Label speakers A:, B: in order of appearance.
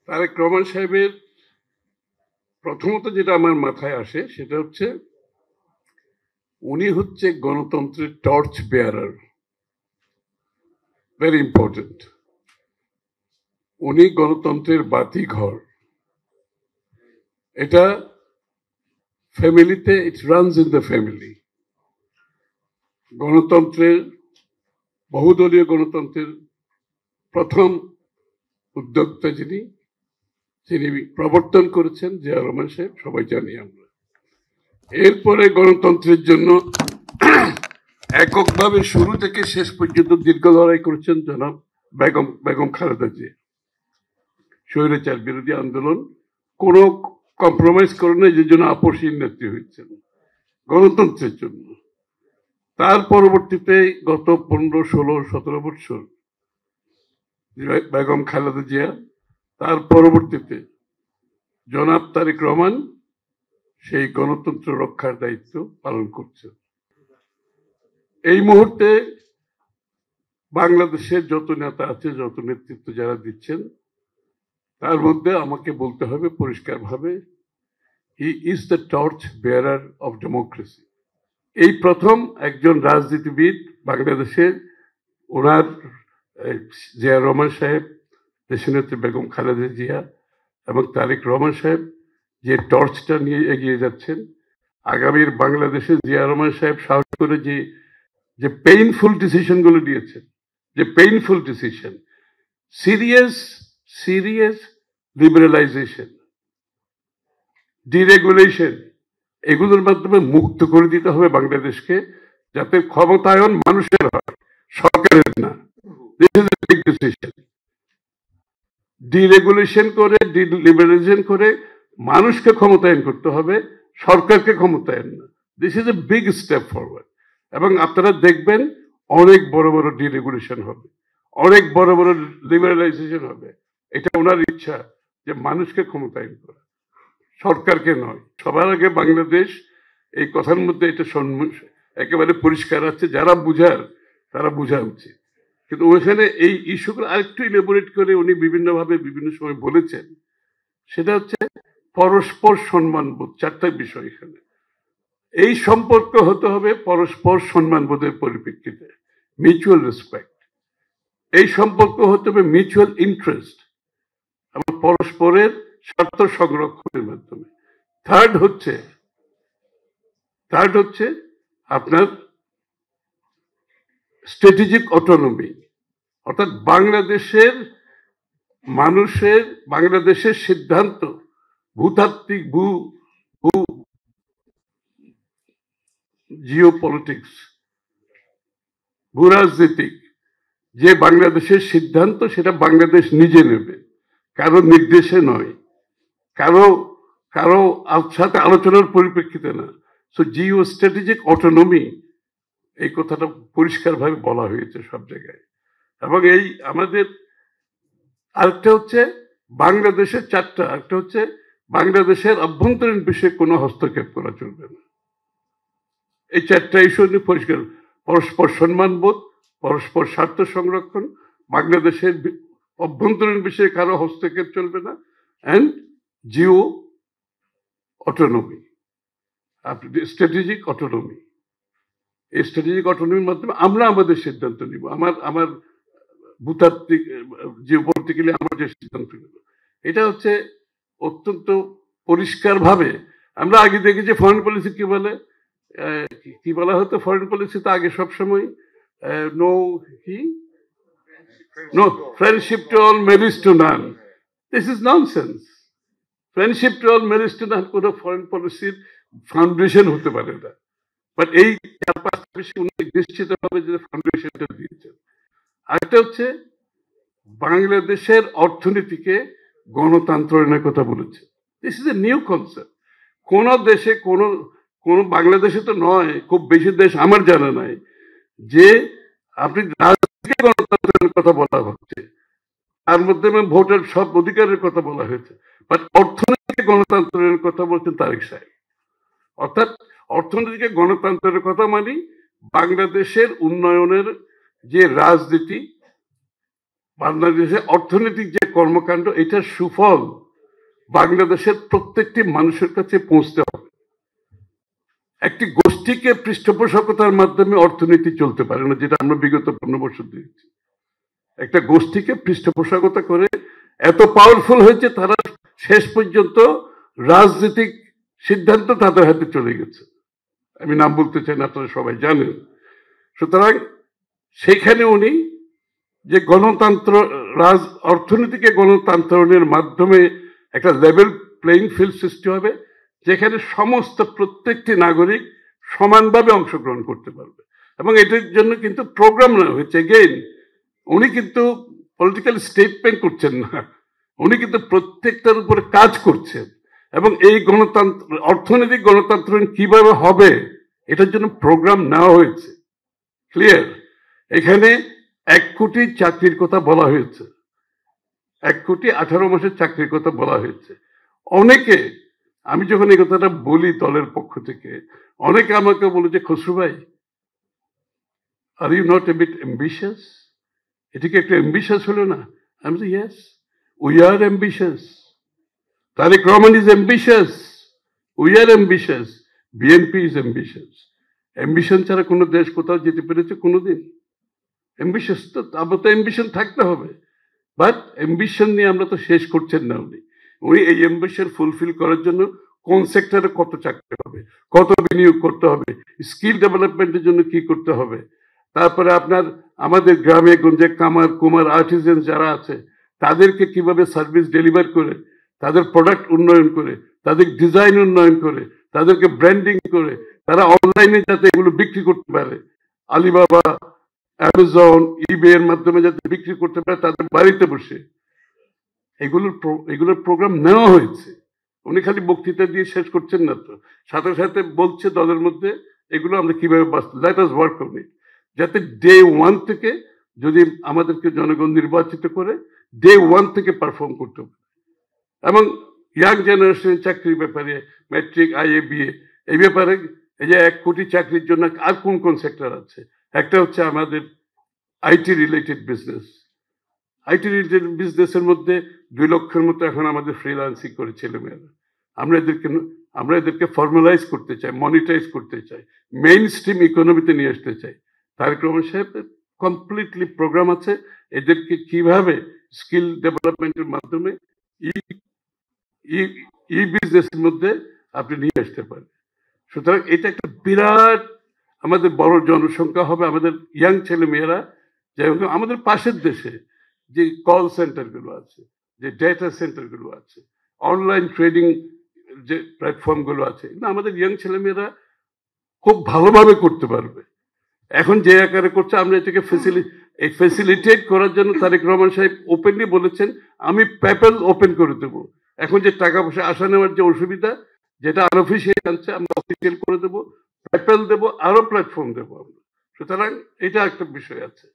A: তারেক রহমান সাহেবের প্রথমত যেটা আমার মাথায় আসে সেটা হচ্ছে উনি হচ্ছে গণতন্ত্রের টর্চ বেয়ারার, ভেরি ইম্পর্টেন্ট। উনি গণতন্ত্রের বাতিঘর। এটা ফ্যামিলিতে, ইট রানস ইন দ্য ফ্যামিলি। গণতন্ত্রের, বহুদলীয় গণতন্ত্রের প্রথম উদ্যোক্তা যিনি প্রবর্তন করেছেন জিয়া রহমান সাহেব, সবাই জানি আমরা। এরপরে গণতন্ত্রের জন্য এককভাবে শুরু থেকে শেষ পর্যন্ত দীর্ঘ লড়াই করেছেন জনাব বেগম খালেদা জিয়া। স্বৈরাচার বিরোধী আন্দোলন কোনো কম্প্রোমাইজ করে নাই, যে জন্য আপসহীন নেত্রী হয়েছেন গণতন্ত্রের জন্য। তার পরবর্তীতে গত 15, 16, 17 বছর বেগম খালেদা জিয়া, তার পরবর্তীতে জনাব তারেক রহমান সেই গণতন্ত্র রক্ষার দায়িত্ব পালন করছেন। এই মুহূর্তে বাংলাদেশের যত নেতা আছে, যত নেতৃত্ব যারা দিচ্ছেন, তার মধ্যে আমাকে বলতে হবে পরিষ্কারভাবে, he is the torch bearer of democracy. এই প্রথম একজন রাজনীতিবিদ বাংলাদেশের, ওনার জিয়া রহমান সাহেব, দেশনেত্রী বেগম খালেদা জিয়া এবং তারেক রহমান সাহেব যে টর্চটা নিয়ে এগিয়ে যাচ্ছেন, আগামীর বাংলাদেশে জিয়া রহমান সাহেব সাহস করে যে পেইনফুল ডিসিশন গুলো নিয়েছেন, যে painful decision, serious liberalisation, deregulation, এগুলোর মাধ্যমে মুক্ত করে দিতে হবে বাংলাদেশকে, যাতে ক্ষমতায়ন মানুষের হয়, সরকারের না। This is a big decision. Deregulation করে, ডিলিবারালাইজেশন করে মানুষকে ক্ষমতায়ন করতে হবে, সরকারকে ক্ষমতায়ন না। This is a big step forward. এবং আপনারা দেখবেন অনেক বড় বড় ডিরেগুলেশন হবে, অনেক বড় বড় লিবারালাইজেশন হবে। এটা ওনার ইচ্ছা যে মানুষকে ক্ষমতায়ন করা, সরকারকে নয়। সবার আগে বাংলাদেশ, এই কথার মধ্যে এটা একেবারে পরিষ্কার আছে, যারা বুঝার তারা বোঝা উচিত। কিন্তু ওইখানে এই ইস্যুগুলো আরেকটু ইলাবোরেট করে উনি বিভিন্নভাবে বিভিন্ন সময় বলেছেন। সেটা হচ্ছে পরস্পর সম্মানবোধ, চারটা বিষয় এখানে। এই সম্পর্ক হতে হবে পরস্পর সম্মানবোধের পরিপ্রেক্ষিতে, মিউচুয়াল রেসপেক্ট। এই সম্পর্ক হতে হবে মিউচুয়াল ইন্টারেস্ট এবং পরস্পরের স্বার্থ সংরক্ষণের মাধ্যমে। থার্ড হচ্ছে আপনার স্ট্র্যাটেজিক অটোনমি, অর্থাৎ বাংলাদেশের সিদ্ধান্ত, ভূতাত্ত্বিক, জিওপলিটিক্স, ভূরাজনীতিক যে বাংলাদেশের সিদ্ধান্ত, সেটা বাংলাদেশ নিজে নেবে, কারো নির্দেশে নয়, কারো সাথে আলোচনার পরিপ্রেক্ষিতে না। সো জিও স্ট্র্যাটেজিক অটোনমি, এই কথাটা পরিষ্কারভাবে বলা হয়েছে সব জায়গায়। এবং এই আমাদের আরেকটা হচ্ছে বাংলাদেশের চারটা, একটা হচ্ছে বাংলাদেশের অভ্যন্তরীণ বিষয়ে কোনো হস্তক্ষেপ করা চলবে না। এই চারটা ইস্যু নিয়ে পরিষ্কার, পরস্পর সম্মানবোধ, পরস্পর স্বার্থ সংরক্ষণ, বাংলাদেশের অভ্যন্তরীণ বিষয়ে কারো হস্তক্ষেপ চলবে না, and Jio autonomy, strategic autonomy. এই স্ট্র্যাটেজিক অটোনমির মাধ্যমে আমরা আমাদের সিদ্ধান্ত নিব, আমার ভূতাত্ত্বিক, জিওপলিটিক্যালি আমার যে সিদ্ধান্ত নেব, এটা হচ্ছে অত্যন্ত পরিষ্কারভাবে। আমরা আগে দেখি যে ফরেন পলিসি কি বলা হতো, ফরেন পলিসিতে আগে সবসময় no friendship to all, marriage to none. This is nonsense. Friendship to all, marriage to none কোনো ফরেন পলিসির ফাউন্ডেশন হতে পারে না। বাট এই 4-5টা বিষয় উনি নিশ্চিতভাবে যে ফাউন্ডেশনটা দিয়েছেন। আরেকটা হচ্ছে বাংলাদেশের অর্থনীতিকে গণতন্ত্রের কথা বলেছে। This is a new concept. কোন দেশে, কোন বাংলাদেশে তো নয়, খুব বেশি দেশ আমার জানা নাই যে আপনি রাজনীতিকে গণতন্ত্রের কথা বলা হচ্ছে, তার মধ্যে ভোটের সব অধিকারের কথা বলা হয়েছে, বাট অর্থনীতিকে গণতন্ত্রের কথা বলছেন তারেক সাহেব। অর্থাৎ অর্থনীতিকে গণতন্ত্রের কথা মানে বাংলাদেশের উন্নয়নের যে রাজনীতি, বাংলাদেশের অর্থনৈতিক যে কর্মকাণ্ড, এটার সুফল বাংলাদেশের প্রত্যেকটি মানুষের কাছে পৌঁছতে হবে। একটি গোষ্ঠীকে পৃষ্ঠপোষকতার মাধ্যমে অর্থনীতি চলতে পারে না, যেটা আমরা বিগত 15 বছর দেখছি। একটা গোষ্ঠীকে পৃষ্ঠপোষকতা করে এত পাওয়ারফুল হয়েছে, তারা শেষ পর্যন্ত রাজনৈতিক সিদ্ধান্ত তাদের হাতে চলে গেছে। আমি নাম বলতে চাই না, আপনারা সবাই জানেন। সুতরাং সেখানে উনি যে গণতন্ত্র, অর্থনীতিকে গণতন্ত্রের মাধ্যমে একটা লেভেল প্লেইং ফিল্ড সৃষ্টি হবে, যেখানে সমস্ত প্রত্যেকটি নাগরিক সমানভাবে অংশগ্রহণ করতে পারবে। এবং এটার জন্য কিন্তু প্রোগ্রাম নেওয়া হয়েছে। এগেইন, উনি কিন্তু পলিটিক্যাল স্টেটমেন্ট করছেন না, উনি কিন্তু প্রত্যেকটার উপরে কাজ করছেন। এবং এই গণতন্ত্র, অর্থনৈতিক গণতন্ত্র কিভাবে হবে, এটার জন্য প্রোগ্রাম নেওয়া হয়েছে। ক্লিয়ার? এখানে 1 কোটি চাকরির কথা বলা হয়েছে, 1 কোটি 18 মাসের চাকরির কথা বলা হয়েছে। অনেকে, আমি যখন এই কথাটা বলি দলের পক্ষ থেকে, অনেকে আমাকে বলে যে, খসরু ভাই, are you not a bit ambitious? এটা কি একটু অ্যাম্বিশিয়াস হলো না? আমি বলি, yes, we are ambitious. Tarique Rahman is ambitious, we are ambitious, BNP is ambitious. Ambition ছাড়া কোনো দেশ কোথাও যেতে পেরেছে কোনোদিন? অ্যাম্বিশিয়াস তো, আবার তো অ্যাম্বিশন থাকতে হবে। বাট অ্যাম্বিশন নিয়ে আমরা তো শেষ করছেন না। উনি এই অ্যাম্বিশন ফুলফিল করার জন্য কোন সেক্টরে কত চাকরি হবে, কত বিনিয়োগ করতে হবে, স্কিল ডেভেলপমেন্টের জন্য কি করতে হবে, তারপরে আপনার আমাদের গ্রামে গঞ্জে কামার কুমার আর্টিজেন যারা আছে, তাদেরকে কিভাবে সার্ভিস ডেলিভার করে, তাদের প্রোডাক্ট উন্নয়ন করে, তাদের ডিজাইন উন্নয়ন করে, তাদেরকে ব্র্যান্ডিং করে, তারা অনলাইনে যাতে এগুলো বিক্রি করতে পারে, আলিবাবা, অ্যামাজন, ইবে এর মাধ্যমে যাতে বিক্রি করতে পারে তাদের বাড়িতে বসে, এগুলোর প্রোগ্রাম নেওয়া হয়েছে। উনি খালি বক্তৃতা দিয়ে শেষ করছেন না তো, সাথে সাথে বলছে দলের মধ্যে এগুলো আমরা কিভাবে let us work on it, যাতে ডে 1 থেকে, যদি আমাদেরকে জনগণ নির্বাচিত করে, ডে 1 থেকে পারফর্ম করতে হবে। এবং ইয়াং জেনারেশনের চাকরির ব্যাপারে, ম্যাট্রিক, আইএ, বিএ, এই ব্যাপারে এই যে 1 কোটি চাকরির জন্য আর কোন কোন সেক্টর আছে? একটা হচ্ছে আমাদের IT related business. IT related বিজনেসের মধ্যে 2 লক্ষের মতো এখন আমাদের ফ্রিল্যান্সিং করে ছেলেমেয়েরা। আমরা এদেরকে ফর্মালাইজ করতে চাই, মনিটাইজ করতে চাই, মেইন স্ট্রিম ইকোনমিতে নিয়ে আসতে চাই। তারেক রহমান সাহেবের কমপ্লিটলি প্রোগ্রাম আছে এদেরকে কিভাবে স্কিল ডেভেলপমেন্টের মাধ্যমে ই বিজনেসের মধ্যে আপনি নিয়ে আসতে পারেন। সুতরাং এটা একটা বিরাট আমাদের বড় জনসংখ্যা হবে, আমাদের ইয়াং ছেলে মেয়েরা, যেমন আমাদের পাশের দেশে যে কল সেন্টারগুলো আছে, যে ডেটা সেন্টারগুলো আছে, অনলাইন ট্রেডিং যে প্ল্যাটফর্মগুলো আছে, আমাদের ইয়াং ছেলেমেয়েরা খুব ভালোভাবে করতে পারবে। এখন যে আকারে করছে, আমরা এটাকে ফেসিলিটেট করার জন্য তারেক রহমান সাহেব ওপেনলি বলেছেন, আমি পেপ্যাল ওপেন করে দেবো। এখন যে টাকা পয়সা আসা নেওয়ার যে অসুবিধা, যেটা আনঅফিসিয়াল আনছে, আমরা অফিসিয়াল করে দেবো, পেপ্যাল দেবো, আরো প্ল্যাটফর্ম দেবো আমরা। সুতরাং এটা একটা বিষয় আছে।